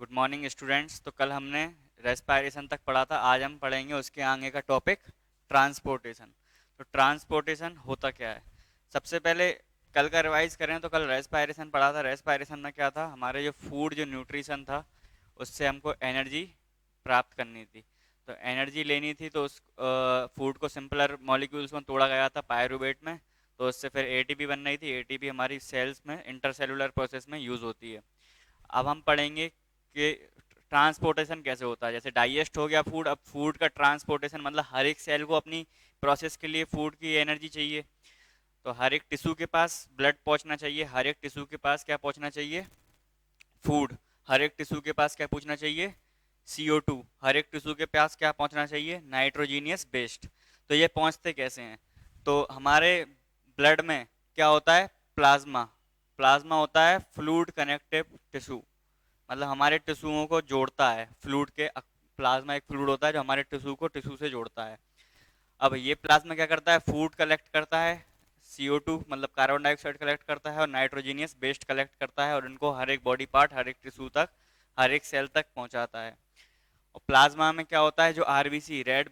Good morning students. तो कल हमने रेस्पिरेशन तक पढ़ा था, आज हम पढ़ेंगे उसके आगे का टॉपिक ट्रांसपोर्टेशन। तो ट्रांसपोर्टेशन होता क्या है? सबसे पहले कल का रिवाइज करें तो कल रेस्पिरेशन पढ़ा था। रेस्पिरेशन में क्या था? हमारे जो फूड, जो न्यूट्रिशन था, उससे हमको एनर्जी प्राप्त करनी थी। तो एनर्जी लेनी थी तो उस फूड को सिंपलर मॉलिक्यूल्स में तोड़ा गया था पायरुवेट में। तो उससे फिर एटीपी बन रही थी। एटीपी हमारी सेल्स में इंटरसेलुलर प्रोसेस में यूज होती है। अब हम पढ़ेंगे कि ट्रांसपोर्टेशन कैसे होता है। जैसे डाइजेस्ट हो गया फूड, अब फूड का ट्रांसपोर्टेशन मतलब हर एक सेल को अपनी प्रोसेस के लिए फूड की एनर्जी चाहिए। तो हर एक टिश्यू के पास ब्लड पहुंचना चाहिए, हर एक टिश्यू के पास क्या पहुंचना चाहिए? फूड। हर एक टिश्यू के पास क्या पहुंचना चाहिए? CO2। हर एक टिश्यू के पास क्या पहुंचना चाहिए? Nitrogenous based. तो ये पहुंचते कैसे हैं? तो हमारे ब्लड में क्या होता है? प्लाज्मा। प्लाज्मा होता है फ्लूइड कनेक्टिव टिश्यू, मतलब हमारे टिश्यूओं को जोड़ता है। फ्लूइड के प्लाज्मा एक फ्लूइड होता है जो हमारे टिश्यू को टिश्यू से जोड़ता है। अब ये प्लाज्मा क्या करता है? फूड कलेक्ट करता है, CO2 मतलब कार्बन डाइऑक्साइड कलेक्ट करता है, और नाइट्रोजीनियस वेस्ट कलेक्ट करता है, और इनको हर एक बॉडी पार्ट, हर एक टिश्यू तक, हर एक सेल तक पहुंचाता है। और प्लाज्मा में क्या होता है? जो RBC, रेड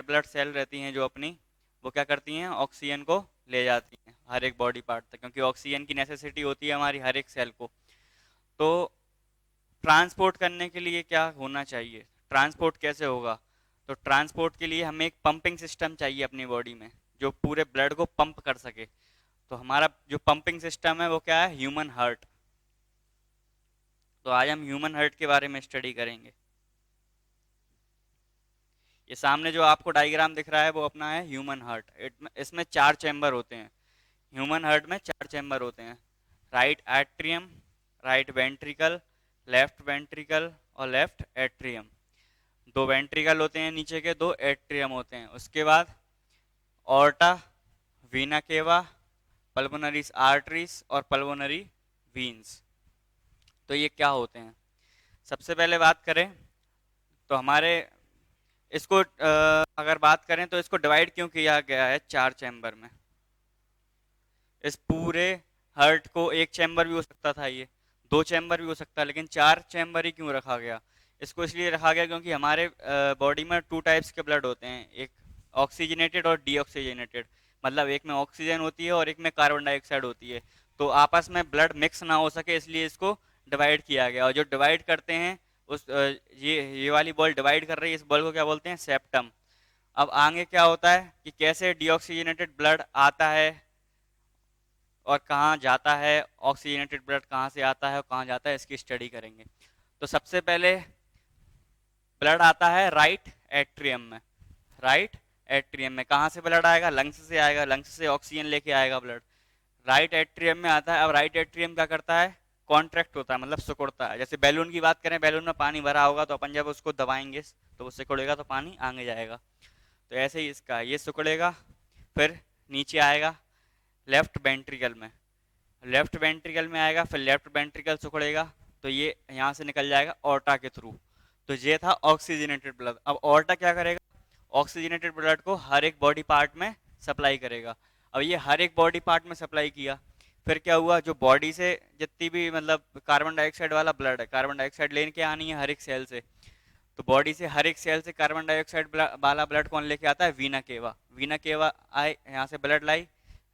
ब्लड सेल रहती हैं जो अपनी, वो क्या करती हैं? ऑक्सीजन को ले जाती हैं हर एक बॉडी पार्ट तक, क्योंकि ऑक्सीजन की नेसेसिटी होती है हमारी हर एक सेल को। तो ट्रांसपोर्ट करने के लिए क्या होना चाहिए? ट्रांसपोर्ट कैसे होगा? तो ट्रांसपोर्ट के लिए हमें एक पंपिंग सिस्टम चाहिए अपनी बॉडी में, जो पूरे ब्लड को पंप कर सके। तो हमारा जो पंपिंग सिस्टम है वो क्या है? Human heart. तो आज हम ह्यूमन हार्ट के बारे में स्टडी करेंगे। ये सामने जो आपको डायग्राम दिख रहा है वो अपना है ह्यूमन हार्ट। इसमें 4 चैम्बर होते हैं। ह्यूमन हार्ट में 4 चैम्बर होते हैं: right atrium, right ventricle, left ventricle और लेफ्ट एट्रियम। 2 वेंट्रिकल होते हैं नीचे के, 2 एट्रियम होते हैं। उसके बाद ऑर्टा, वीना केवा, पल्मोनरी आर्टरीज और पल्मोनरी वीन्स। तो ये क्या होते हैं? सबसे पहले बात करें तो हमारे इसको अगर बात करें तो इसको डिवाइड क्यों किया गया है 4 चैम्बर में? इस पूरे हार्ट को एक चैम्बर भी हो सकता था, ये 2 चैम्बर भी हो सकता है, लेकिन 4 चैम्बर ही क्यों रखा गया? इसको इसलिए रखा गया क्योंकि हमारे बॉडी में 2 टाइप्स के ब्लड होते हैं, एक ऑक्सीजनेटेड और डीऑक्सीजनेटेड। मतलब एक में ऑक्सीजन होती है और एक में कार्बन डाइऑक्साइड होती है। तो आपस में ब्लड मिक्स ना हो सके इसलिए इसको डिवाइड किया गया। और जो डिवाइड करते हैं उस ये वाली बॉल डिवाइड कर रही है, इस बॉल को क्या बोलते हैं? सेप्टम। अब आगे क्या होता है कि कैसे डीऑक्सीजनेटेड ब्लड आता है और कहाँ जाता है, ऑक्सीजनेटेड ब्लड कहाँ से आता है और कहाँ जाता है, इसकी स्टडी करेंगे। तो सबसे पहले ब्लड आता है राइट एट्रियम में। राइट एट्रियम में कहाँ से ब्लड आएगा? लंग्स से आएगा, लंग्स से ऑक्सीजन लेके आएगा ब्लड, राइट एट्रियम में आता है। अब राइट एट्रियम क्या करता है? कॉन्ट्रैक्ट होता है, मतलब सिकुड़ता है। जैसे बैलून की बात करें, बैलून में पानी भरा होगा तो अपन जब उसको दबाएंगे तो वो सिकुड़ेगा तो पानी आगे जाएगा। तो ऐसे ही इसका ये सिकुड़ेगा, फिर नीचे आएगा लेफ्ट वेंट्रिकल में। लेफ्ट वेंट्रिकल में आएगा, फिर लेफ्ट वेंट्रिकल सिकुड़ेगा तो ये यहाँ से निकल जाएगा ऑर्टा के थ्रू। तो ये था ऑक्सीजनेटेड ब्लड। अब ऑर्टा क्या करेगा? ऑक्सीजनेटेड ब्लड को हर एक बॉडी पार्ट में सप्लाई करेगा। अब ये हर एक बॉडी पार्ट में सप्लाई किया, फिर क्या हुआ? जो बॉडी से जितनी भी मतलब कार्बन डाइऑक्साइड वाला ब्लड है, कार्बन डाइऑक्साइड लेके आनी है हर एक सेल से। तो बॉडी से हर एक सेल से कार्बन डाइऑक्साइड वाला ब्लड कौन लेके आता है? वीना केवा। वीना केवा आए, यहाँ से ब्लड लाई,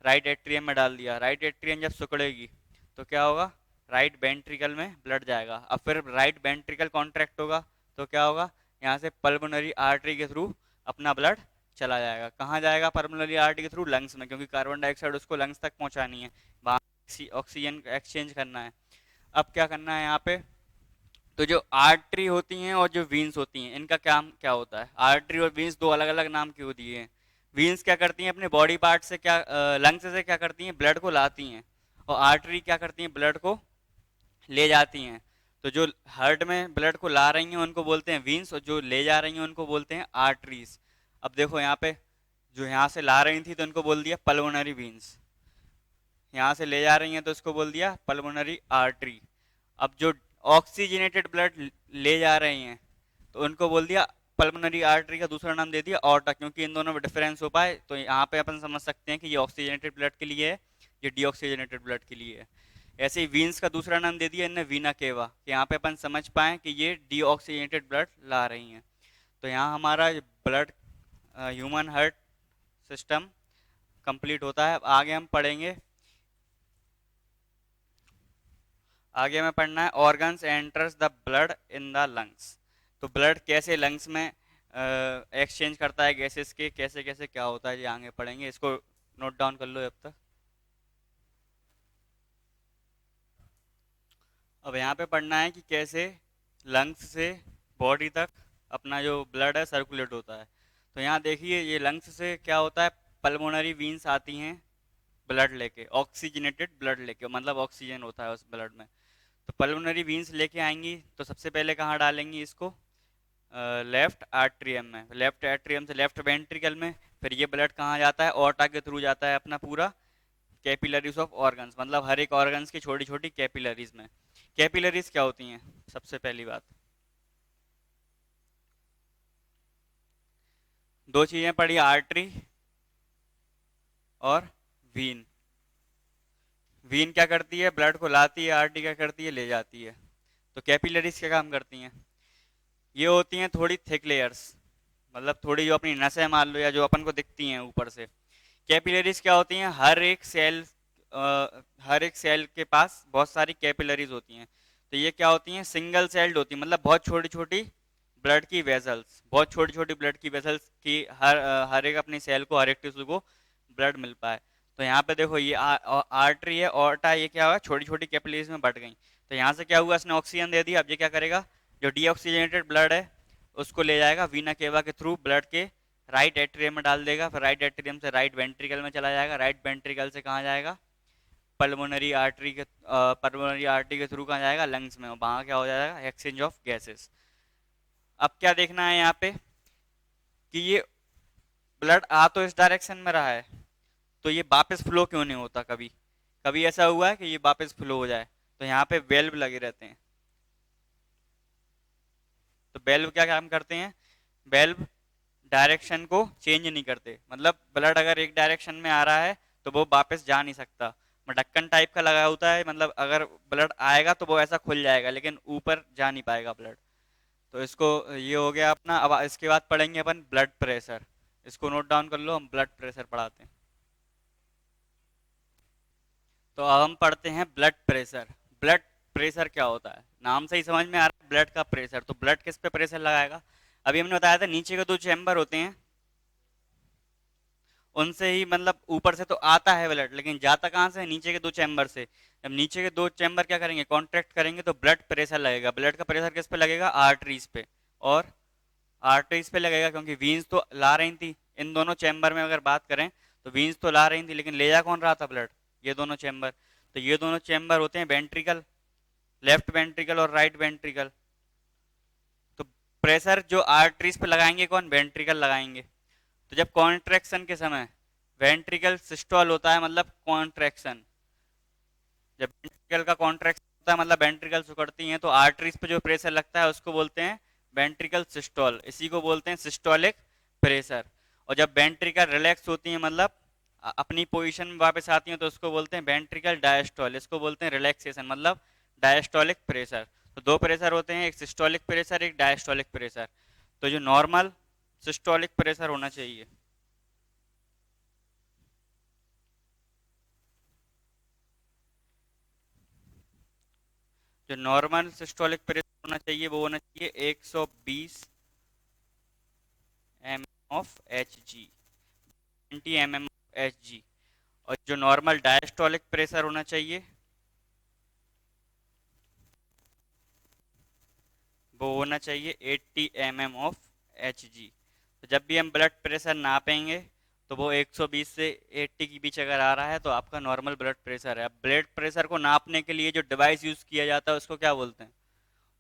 राइट एट्रियम में डाल दिया। राइट एट्रियम जब सिकुड़ेगी तो क्या होगा? राइट वेंट्रिकल में ब्लड जाएगा। अब फिर राइट वेंट्रिकल कॉन्ट्रैक्ट होगा तो क्या होगा? यहाँ से पल्मोनरी आर्टरी के थ्रू अपना ब्लड चला जाएगा। कहाँ जाएगा पल्मोनरी आर्टरी के थ्रू? लंग्स में, क्योंकि कार्बन डाइऑक्साइड उसको लंग्स तक पहुंचानी है, वहाँ ऑक्सीजन एक्सचेंज करना है। अब क्या करना है यहाँ पे? तो जो आर्टरी होती हैं और जो वीन्स होती हैं, इनका काम क्या होता है? आर्टरी और वीन्स दो अलग अलग नाम क्यों दिए हैं? वीन्स क्या करती हैं? अपने बॉडी पार्ट से क्या, लंग्स से क्या करती हैं? ब्लड को लाती हैं। और आर्टरी क्या करती हैं? ब्लड को ले जाती हैं। तो जो हार्ट में ब्लड को ला रही हैं उनको बोलते हैं वीन्स, और जो ले जा रही हैं उनको बोलते हैं आर्टरीज। अब देखो यहाँ पे, जो यहाँ से ला रही थी तो इनको बोल दिया पल्मोनरी वीन्स, यहाँ से ले जा रही हैं तो इसको बोल दिया पल्मोनरी आर्टरी। अब जो ऑक्सीजनेटेड ब्लड ले जा रही हैं तो उनको बोल दिया पल्मोनरी आर्टरी का दूसरा नाम दे दिया ऑर्टा, क्योंकि इन दोनों में डिफरेंस हो पाए। तो यहाँ पे अपन समझ सकते हैं कि ये ऑक्सीजनेटेड ब्लड के लिए है, ये डीऑक्सीजनेटेड ब्लड के लिए है। ऐसे ही वीन्स का दूसरा नाम दे दिया इनने वीना केवा, कि यहाँ पे अपन समझ पाए कि ये डीऑक्सीजनेटेड ब्लड ला रही हैं। तो यहाँ हमारा blood human heart system complete होता है। अब आगे हम पढ़ेंगे, आगे हमें पढ़ना है organs enters the blood in the lungs. तो ब्लड कैसे लंग्स में एक्सचेंज करता है गैसेस के, कैसे कैसे क्या होता है, ये आगे पढ़ेंगे। इसको नोट डाउन कर लो जब तक। अब यहाँ पे पढ़ना है कि कैसे लंग्स से बॉडी तक अपना जो ब्लड है सर्कुलेट होता है। तो यहाँ देखिए, ये लंग्स से क्या होता है, पल्मोनरी वीन्स आती हैं ब्लड लेके, ऑक्सीजनेटेड ब्लड लेके, मतलब ऑक्सीजन होता है उस ब्लड में। तो पल्मोनरी वीन्स लेके आएंगी, तो सबसे पहले कहाँ डालेंगी इसको, लेफ्ट आर्ट्रियम में, लेफ्ट आर्ट्रियम से लेफ्ट वेंट्रिकल में। फिर ये ब्लड कहाँ जाता है, ऑर्टा के थ्रू जाता है अपना पूरा कैपिलरीज ऑफ ऑर्गन्स, मतलब हर एक ऑर्गन्स की छोटी छोटी कैपिलरीज में। कैपिलरीज क्या होती हैं, सबसे पहली बात, दो चीजें पढ़ी, आर्टरी और वीन। वीन क्या करती है, ब्लड को लाती है, आर्टरी क्या करती है, ले जाती है। तो कैपिलरीज क्या काम करती हैं, ये होती हैं थोड़ी थिक लेयर्स, मतलब थोड़ी जो अपनी नसें मान लो, या जो अपन को दिखती हैं ऊपर से। कैपिलरीज क्या होती हैं, हर एक सेल के पास बहुत सारी कैपिलरीज होती हैं। तो ये क्या होती हैं, सिंगल सेल्ड होती हैं, मतलब बहुत छोटी छोटी ब्लड की वेसल्स, बहुत छोटी छोटी ब्लड की वेसल्स की हर एक अपनी सेल को, हर एक टिश्यू को ब्लड मिल पाए। तो यहाँ पे देखो, ये आर्टरी है, ऑर्टा, ये क्या हुआ, छोटी छोटी कैपिलरीज में बढ़ गई। तो यहाँ से क्या हुआ, इसने ऑक्सीजन दे दिया। अब ये क्या करेगा, जो डीऑक्सीजनेटेड ब्लड है उसको ले जाएगा वीना केवा के थ्रू ब्लड के राइट एट्रियम में डाल देगा। फिर राइट एट्रियम से राइट वेंट्रिकल में चला जाएगा, राइट वेंट्रिकल से कहाँ जाएगा, पल्मोनरी आर्टरी के थ्रू कहाँ जाएगा, लंग्स में। वहाँ क्या हो जाएगा, एक्सचेंज ऑफ गैसेस। अब क्या देखना है यहाँ पे, कि ये ब्लड आ तो इस डायरेक्शन में रहा है, तो ये वापस फ्लो क्यों नहीं होता, कभी कभी ऐसा हुआ है कि ये वापस फ्लो हो जाए। तो यहाँ पे वेल्व लगे रहते हैं। तो वेल्व क्या काम करते हैं, वेल्व डायरेक्शन को चेंज नहीं करते, मतलब ब्लड अगर एक डायरेक्शन में आ रहा है तो वो वापस जा नहीं सकता। ढक्कन टाइप का लगा होता है, मतलब अगर ब्लड आएगा तो वो ऐसा खुल जाएगा, लेकिन ऊपर जा नहीं पाएगा ब्लड। तो इसको, ये हो गया अपना। अब इसके बाद पढ़ेंगे अपन ब्लड प्रेशर। इसको नोट डाउन कर लो, हम ब्लड प्रेशर पढ़ाते हैं। तो अब हम पढ़ते हैं ब्लड प्रेशर। ब्लड प्रेशर क्या होता है, नाम से ही समझ में आ रहा है, ब्लड का प्रेशर। तो ब्लड किस पे प्रेशर लगाएगा, अभी हमने बताया था नीचे के दो चैम्बर होते हैं, उनसे ही, मतलब ऊपर से तो आता है ब्लड, लेकिन जाता कहाँ से है, नीचे के दो चैम्बर से। जब नीचे के दो चैम्बर क्या करेंगे, कॉन्ट्रैक्ट करेंगे, तो ब्लड प्रेशर लगेगा। ब्लड का प्रेशर किस पे लगेगा, आर्टरीज पे, और आर्टरीज पे लगेगा, क्योंकि वीन्स तो ला रही थी। इन दोनों चैम्बर में अगर बात करें तो वीन्स तो ला रही थी, लेकिन ले जा कौन रहा था ब्लड, ये दोनों चैम्बर। तो ये दोनों चैम्बर होते हैं वेंट्रिकल, लेफ्ट वेंट्रिकल और राइट वेंट्रिकल। तो प्रेशर जो आर्टरीज पे लगाएंगे कौन, वेंट्रिकल लगाएंगे। तो जब कॉन्ट्रैक्शन के समय वेंट्रिकल सिस्टोल होता है, मतलब कॉन्ट्रैक्शन, जब वेंट्रिकल का कॉन्ट्रैक्शन होता है मतलब वेंट्रिकल सिकुड़ती हैं, तो आर्टरीज पे जो प्रेशर लगता है उसको बोलते हैं वेंट्रिकल सिस्टोल, इसी को बोलते हैं सिस्टोलिक प्रेशर। और जब वेंट्रिकल रिलैक्स होती हैं, मतलब अपनी पोजीशन में वापस आती हैं, तो उसको बोलते हैं वेंट्रिकल डायस्टोल, इसको बोलते हैं रिलैक्सेशन, मतलब डायस्टोलिक प्रेशर। तो दो प्रेशर होते हैं, एक सिस्टोलिक प्रेशर, एक डायस्टोलिक प्रेशर। तो जो नॉर्मल सिस्टोलिक प्रेशर होना चाहिए, जो नॉर्मल सिस्टोलिक प्रेशर होना चाहिए वो होना चाहिए 120 M of H G, 20 M of H G. और जो नॉर्मल डायस्टोलिक प्रेशर होना चाहिए वो होना चाहिए 80 एम ऑफ एच जी। तो जब भी हम ब्लड प्रेशर नापेंगे तो वो 120 से 80 के बीच अगर आ रहा है तो आपका नॉर्मल ब्लड प्रेशर है। अब ब्लड प्रेशर को नापने के लिए जो डिवाइस यूज किया जाता है उसको क्या बोलते हैं,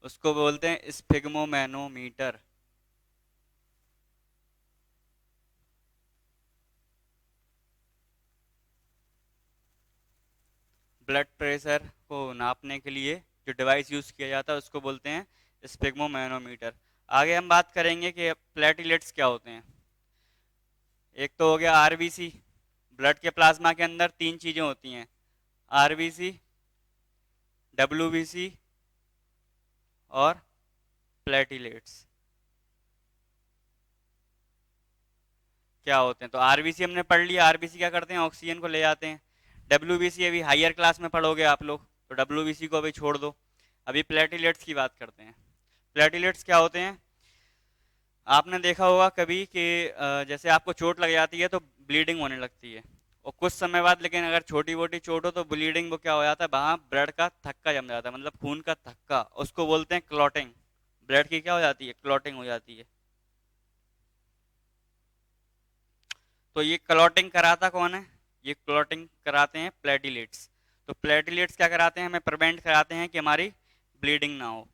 उसको बोलते हैं स्फिग्मोमैनोमीटर। ब्लड प्रेशर को नापने के लिए जो डिवाइस यूज किया जाता है उसको बोलते हैं स्फिग्मोमैनोमीटर। आगे हम बात करेंगे कि प्लेटलेट्स क्या होते हैं। एक तो हो गया आरबीसी, ब्लड के प्लाज्मा के अंदर तीन चीजें होती हैं, आरबीसी, डब्ल्यूबीसी और प्लेटिलेट्स क्या होते हैं? तो आरबीसी हमने पढ़ लिया। आरबीसी क्या करते हैं? ऑक्सीजन को ले जाते हैं। डब्ल्यूबीसी अभी हायर क्लास में पढ़ोगे आप लोग, तो डब्ल्यूबीसी को अभी छोड़ दो। अभी प्लेटिलेट्स की बात करते हैं। प्लेटिलेट्स क्या होते हैं? आपने देखा होगा कभी कि जैसे आपको चोट लग जाती है तो ब्लीडिंग होने लगती है, और कुछ समय बाद लेकिन अगर छोटी मोटी चोट हो तो ब्लीडिंग वो क्या हो जाता है, वहाँ ब्लड का थक्का जम जाता है, मतलब खून का थक्का, उसको बोलते हैं क्लॉटिंग। ब्लड की क्या हो जाती है? क्लॉटिंग हो जाती है। तो ये क्लॉटिंग कराता कौन है? ये क्लॉटिंग कराते हैं प्लेटिलेट्स। तो प्लेटिलेट्स क्या कराते हैं? हमें प्रिवेंट कराते हैं कि हमारी ब्लीडिंग ना हो।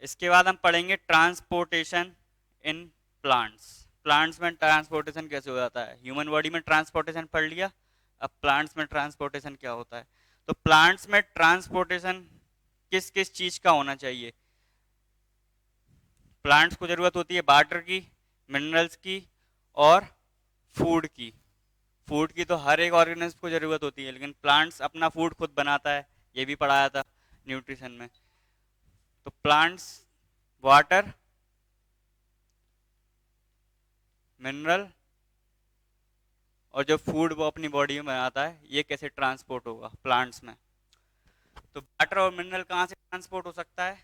इसके बाद हम पढ़ेंगे ट्रांसपोर्टेशन इन प्लांट्स। प्लांट्स में ट्रांसपोर्टेशन कैसे हो जाता है? ह्यूमन बॉडी में ट्रांसपोर्टेशन पढ़ लिया, अब प्लांट्स में ट्रांसपोर्टेशन क्या होता है। तो प्लांट्स में ट्रांसपोर्टेशन किस किस चीज का होना चाहिए? प्लांट्स को जरूरत होती है वाटर की, मिनरल्स की और फूड की। फूड की तो हर एक ऑर्गेनिज्म को जरूरत होती है, लेकिन प्लांट्स अपना फूड खुद बनाता है, ये भी पढ़ाया था न्यूट्रिशन में। तो प्लांट्स वाटर, मिनरल और जो फूड वो अपनी बॉडी में बनाता है, ये कैसे ट्रांसपोर्ट होगा प्लांट्स में? तो वाटर और मिनरल कहाँ से ट्रांसपोर्ट हो सकता है?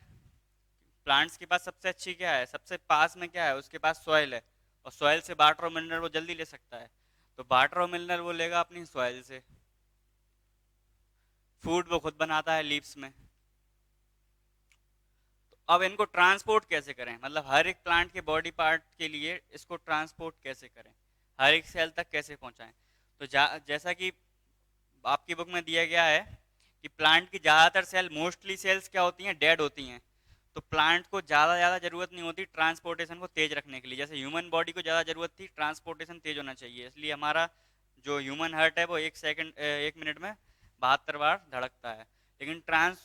प्लांट्स के पास सबसे अच्छी क्या है? सबसे पास में क्या है? उसके पास सॉइल है, और सॉइल से वाटर और मिनरल वो जल्दी ले सकता है। तो वाटर और मिनरल वो लेगा अपनी सॉइल से। फूड वो खुद बनाता है लीव्स में। तो अब इनको ट्रांसपोर्ट कैसे करें? मतलब हर एक प्लांट के बॉडी पार्ट के लिए इसको ट्रांसपोर्ट कैसे करें, हर एक सेल तक कैसे पहुंचाएं? तो जैसा कि आपकी बुक में दिया गया है कि प्लांट की ज़्यादातर सेल, मोस्टली सेल्स क्या होती हैं? डेड होती हैं। तो प्लांट को ज़्यादा ज़रूरत नहीं होती ट्रांसपोर्टेशन को तेज रखने के लिए। जैसे ह्यूमन बॉडी को ज़्यादा ज़रूरत थी, ट्रांसपोर्टेशन तेज होना चाहिए, इसलिए हमारा जो ह्यूमन हार्ट है वो 1 मिनट में 72 बार धड़कता है। लेकिन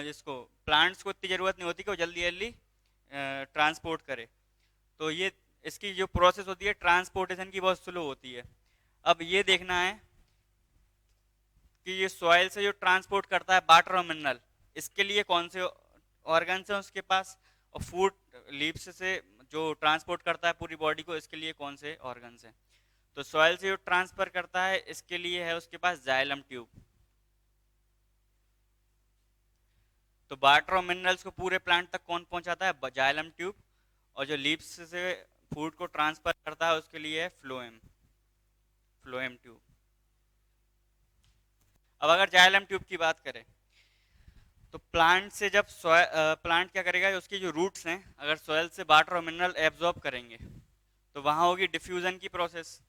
इसको प्लांट्स को इतनी ज़रूरत नहीं होती कि वो जल्दी जल्दी ट्रांसपोर्ट करे। तो ये इसकी जो प्रोसेस होती है ट्रांसपोर्टेशन की, बहुत स्लो होती है। अब ये देखना है कि ये सॉइल से जो ट्रांसपोर्ट करता है वाटर और मिनरल, इसके लिए कौन से ऑर्गन्स हैं उसके पास, और फूड लीव्स से जो ट्रांसपोर्ट करता है पूरी बॉडी को, इसके लिए कौन से ऑर्गन्स हैं? तो सॉइल से जो ट्रांसफर करता है इसके लिए है उसके पास जाइलम ट्यूब। तो वाटर और मिनरल्स को पूरे प्लांट तक कौन पहुंचाता है? Xylem tube. और जो लीव्स से फूड को ट्रांसफर करता है उसके लिए है फ्लोएम, फ्लोएम ट्यूब। अब अगर जाइलम ट्यूब की बात करें, तो प्लांट से जब प्लांट क्या करेगा, उसकी जो रूट्स हैं अगर सॉइल से वाटर और मिनरल एब्जॉर्ब करेंगे तो वहाँ होगी डिफ्यूजन की प्रोसेस।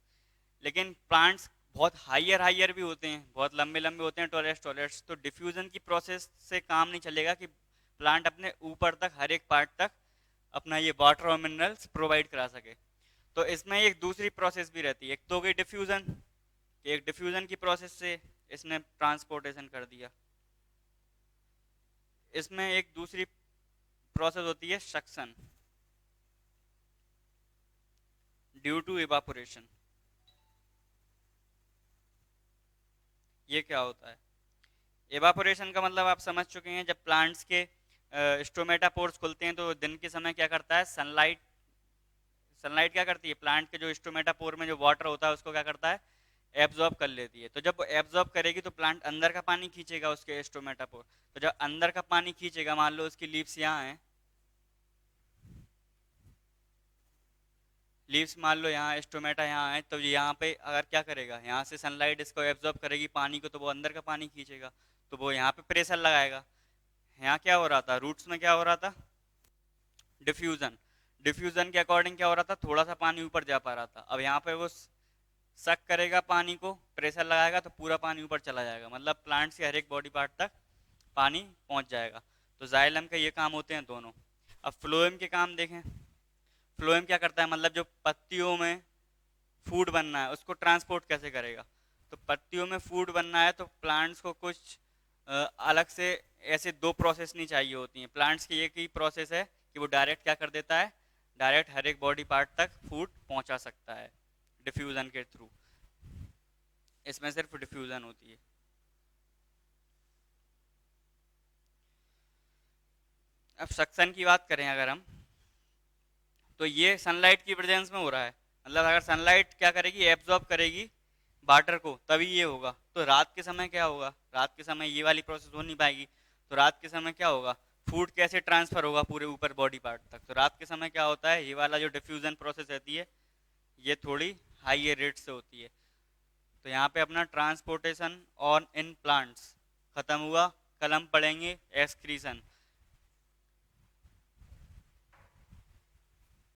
लेकिन प्लांट्स बहुत हाइयर हाइयर भी होते हैं, बहुत लंबे लंबे होते हैं, टॉलेट्स टॉलेट्स, तो डिफ्यूजन की प्रोसेस से काम नहीं चलेगा कि प्लांट अपने ऊपर तक हर एक पार्ट तक अपना ये वाटर और मिनरल्स प्रोवाइड करा सके। तो इसमें एक दूसरी प्रोसेस भी रहती है। एक तो हो गई डिफ्यूजन, एक डिफ्यूजन की प्रोसेस से इसने ट्रांसपोर्टेशन कर दिया। इसमें एक दूसरी प्रोसेस होती है सक्शन, ड्यू टू इवापोरेशन। ये क्या होता है? इवापोरेशन का मतलब आप समझ चुके हैं, जब प्लांट्स के स्टोमेटा पोर्स खुलते हैं तो दिन के समय क्या करता है? सनलाइट, सनलाइट क्या करती है? प्लांट के जो स्टोमेटा पोर में जो वाटर होता है उसको क्या करता है? एब्जॉर्ब कर लेती है। तो जब वो एब्जॉर्ब करेगी तो प्लांट अंदर का पानी खींचेगा उसके स्टोमेटा पोर। तो जब अंदर का पानी खींचेगा, मान लो उसकी लीव्स यहाँ है, लीव्स मान लो यहाँ, स्टोमेटा यहाँ है, तो यहाँ पे अगर क्या करेगा, यहाँ से सनलाइट इसको एब्जॉर्ब करेगी पानी को, तो वो अंदर का पानी खींचेगा, तो वो यहाँ पे प्रेशर लगाएगा। यहाँ क्या हो रहा था? रूट्स में क्या हो रहा था? डिफ्यूजन। डिफ्यूजन के अकॉर्डिंग क्या हो रहा था? थोड़ा सा पानी ऊपर जा पा रहा था। अब यहाँ पे वो सक करेगा पानी को, प्रेशर लगाएगा तो पूरा पानी ऊपर चला जाएगा, मतलब प्लांट के हर एक बॉडी पार्ट तक पानी पहुंच जाएगा। तो जाइलम के ये काम होते हैं दोनों। अब फ्लोएम के काम देखें। फ्लोएम क्या करता है? मतलब जो पत्तियों में फूड बनना है उसको ट्रांसपोर्ट कैसे करेगा? तो पत्तियों में फूड बनना है तो प्लांट्स को कुछ अलग से ऐसे दो प्रोसेस नहीं चाहिए होती हैं। प्लांट्स की एक ही प्रोसेस है कि वो डायरेक्ट क्या कर देता है? डायरेक्ट हर एक बॉडी पार्ट तक फूड पहुंचा सकता है डिफ्यूजन के थ्रू। इसमें सिर्फ डिफ्यूजन होती है। अब सक्शन की बात करें अगर हम, तो ये सनलाइट की प्रेजेंस में हो रहा है। मतलब अगर सनलाइट क्या करेगी, एब्जॉर्ब करेगी वाटर को, तभी ये होगा। तो रात के समय क्या होगा, रात के समय ये वाली प्रोसेस हो नहीं पाएगी। तो रात के समय क्या होगा, फूड कैसे ट्रांसफर होगा पूरे ऊपर बॉडी पार्ट तक। तो रात के समय क्या होता है, ये वाला जो डिफ्यूजन प्रोसेस रहती है ये थोड़ी हाई रेट से होती है। तो यहाँ पे अपना ट्रांसपोर्टेशन ऑन इन प्लांट्स खत्म हुआ। कल हम पढ़ेंगे एक्सक्रीशन।